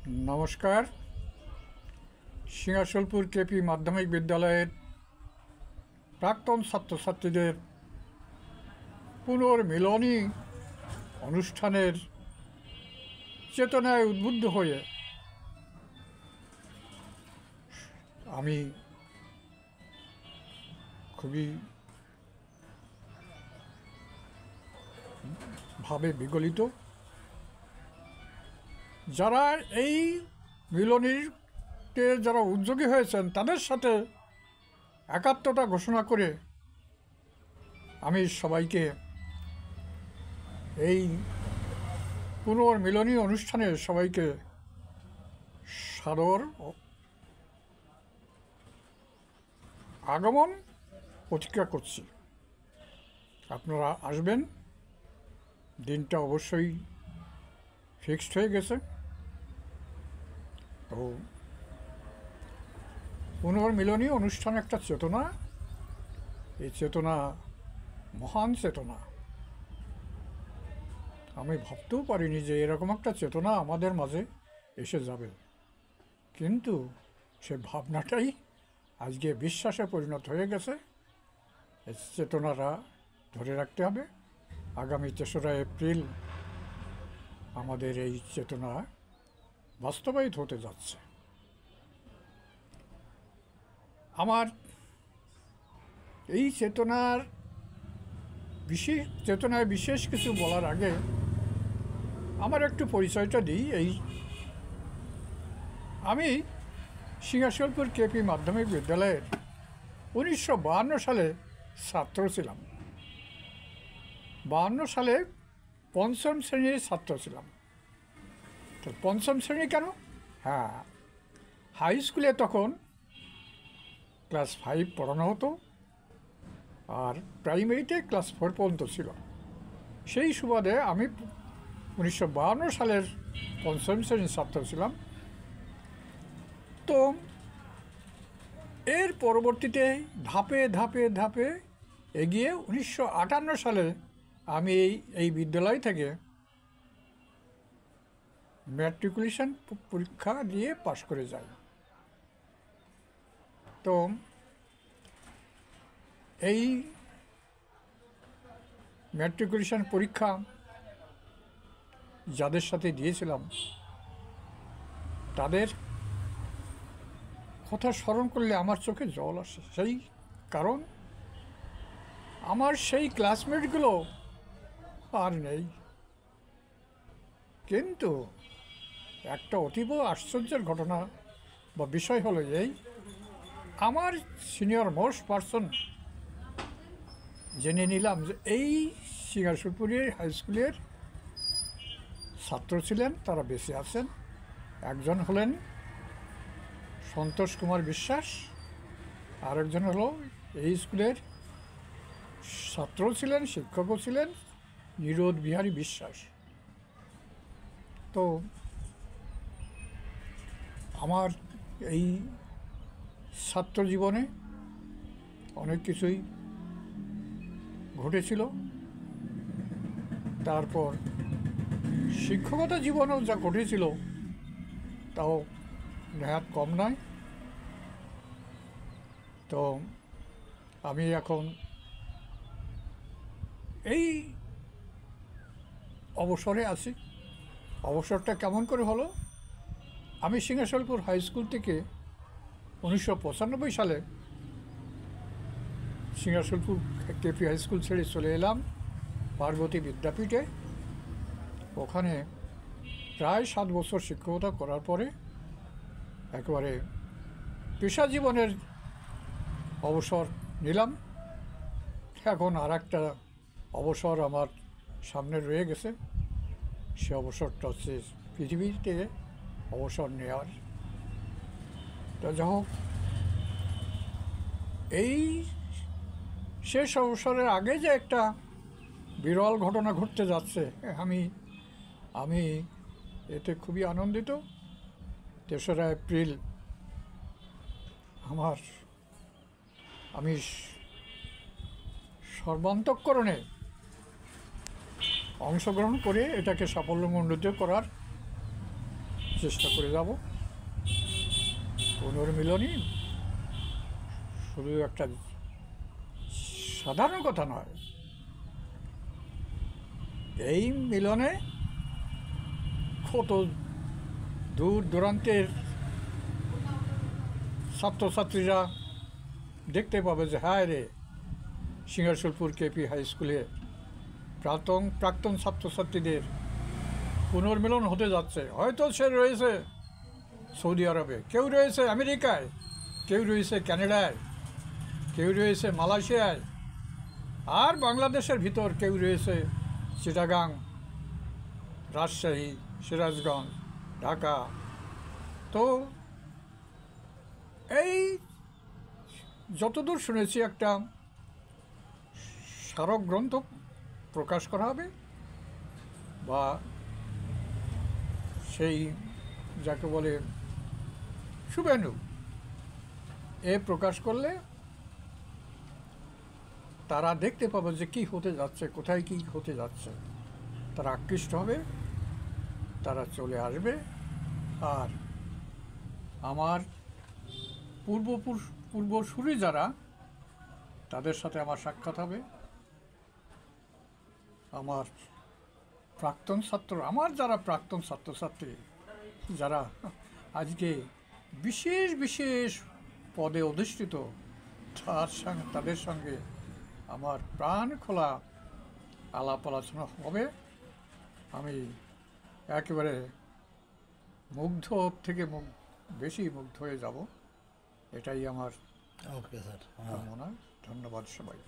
नमस्कार। सिंहासलपुर केपी माध्यमिक विद्यालय प्राक्तन छात्र छात्रीদের पुनर्मिलनी অনুষ্ঠানের চেতনায় উদ্বুদ্ধ হয়ে আমি খুবই ভাবে বিগলিত। যারা এই মিলনীতে যারা উদ্যোগী হয়েছেন তাদের সাথে একাত্মতা ঘোষণা করে আমি সবাইকে এই পুনর্মিলনী অনুষ্ঠানে সবাইকে সাদর আগমন প্রতীক্ষা করছি। আপনারা আসবেন, দিনটা অবশ্যই ফিক্সড হয়ে গেছে। তো পুনর্মিলনী অনুষ্ঠান একটা চেতনা, এই চেতনা মহান চেতনা। আমি ভাবতেও পারিনি যে এরকম একটা চেতনা আমাদের মাঝে এসে যাবে, কিন্তু সে ভাবনাটাই আজকে বিশ্বাসে পরিণত হয়ে গেছে। এই চেতনাটা ধরে রাখতে হবে। আগামী ৩রা এপ্রিল আমাদের এই চেতনা বাস্তবায়িত হতে যাচ্ছে। আমার এই চেতনায় বিশেষ কিছু বলার আগে আমার একটু পরিচয়টা দিই। আমি সিংহাসলপুর কেপি মাধ্যমিক বিদ্যালয়ের 1952 সালে ছাত্র ছিলাম। 52 সালে পঞ্চম শ্রেণীর ছাত্র ছিলাম। তো পঞ্চম শ্রেণী কেন? হ্যাঁ, হাই স্কুলে তখন ক্লাস 5 পড়ানো হতো, আর প্রাইমারিতে ক্লাস 4 পর্যন্ত ছিল। সেই সুবাদে আমি 1952 সালের পঞ্চম শ্রেণীর ছাত্র ছিলাম। তো এর পরবর্তীতে ধাপে ধাপে ধাপে এগিয়ে 1958 সালে আমি এই বিদ্যালয় থেকে ম্যাট্রিকুলেশন পরীক্ষা দিয়ে পাশ করে যাই। তো এই ম্যাট্রিকুলেশন পরীক্ষা যাদের সাথে দিয়েছিলাম তাদের কথা স্মরণ করলে আমার চোখে জল আসে। সেই কারণ আমার সেই ক্লাসমেটগুলো আর নেই। কিন্তু একটা অতীব আশ্চর্যের ঘটনা বা বিষয় হলো এই, আমার সিনিয়র মোস্ট পারসন জেনে নিলাম যে এই সিংহাসলপুরের হাই স্কুলের ছাত্র ছিলেন, তারা বেঁচে আছেন। একজন হলেন সন্তোষ কুমার বিশ্বাস, আরেকজন হলো এই স্কুলের ছাত্র ছিলেন, শিক্ষকও ছিলেন, নিরোদ বিহারী বিশ্বাস। তো আমার এই ছাত্র জীবনে অনেক কিছুই ঘটেছিল। তারপর শিক্ষকতা জীবনেও যা ঘটেছিল তাও নেহাত কম নয়। তো আমি এখন এই অবসরে আছি। অবসরটা কেমন করে হলো? আমি সিংহাসলপুর হাই স্কুল থেকে 1995 সালে সিংহাসলপুর কেপি হাই স্কুল ছেড়ে চলে এলাম পার্বতী বিদ্যাপীঠে। ওখানে প্রায় 7 বছর শিক্ষকতা করার পরে একেবারে পেশা জীবনের অবসর নিলাম। এখন আর একটা অবসর আমার সামনে রয়ে গেছে। সে অবসরটা হচ্ছে পৃথিবীতে অবসর নেওয়ার। তো যাই হোক, এই শেষ অবসরের আগে যে একটা বিরল ঘটনা ঘটতে যাচ্ছে, আমি এতে খুবই আনন্দিত। 3রা এপ্রিল আমি সর্বান্তঃকরণে অংশগ্রহণ করে এটাকে সাফল্যমণ্ডিত করার চেষ্টা করে যাব। পুনর্মিলনই শুধু একটা সাধারণ কথা নয়, এই মিলনে কত দূর দূরান্তের ছাত্রছাত্রীরা দেখতে পাবে যে হায় রে, সিংহাসুলপুর কেপি হাই স্কুলে প্রাক্তন ছাত্রছাত্রীদের পুনর্মিলন হতে যাচ্ছে। হয়তো সে রয়েছে সৌদি আরবে, কেউ রয়েছে আমেরিকায়, কেউ রয়েছে কানাডায়, কেউ রয়েছে মালয়েশিয়ায়, আর বাংলাদেশের ভিতর কেউ রয়েছে চিটাগাং, রাজশাহী, সিরাজগঞ্জ, ঢাকা। তো এই যতদূর শুনেছি একটা স্মারক গ্রন্থ প্রকাশ করা হবে, বা সেই যাকে বলে শুভেন্দু প্রকাশ করলে তারা দেখতে পাবে যে কী হতে যাচ্ছে, কোথায় কী হতে যাচ্ছে। তারা আকৃষ্ট হবে, তারা চলে আসবে। আর আমার পূর্বসূরি যারা, তাদের সাথে আমার সাক্ষাৎ হবে। আমার যারা প্রাক্তন ছাত্রছাত্রী, যারা আজকে বিশেষ বিশেষ পদে অধিষ্ঠিত, তাদের সঙ্গে আমার প্রাণ খোলা আলাপ আলোচনা হবে। আমি একেবারে মুগ্ধ থেকে বেশি মুগ্ধ হয়ে যাব, এটাই আমার ওকে স্যার, কামনা। ধন্যবাদ সবাই।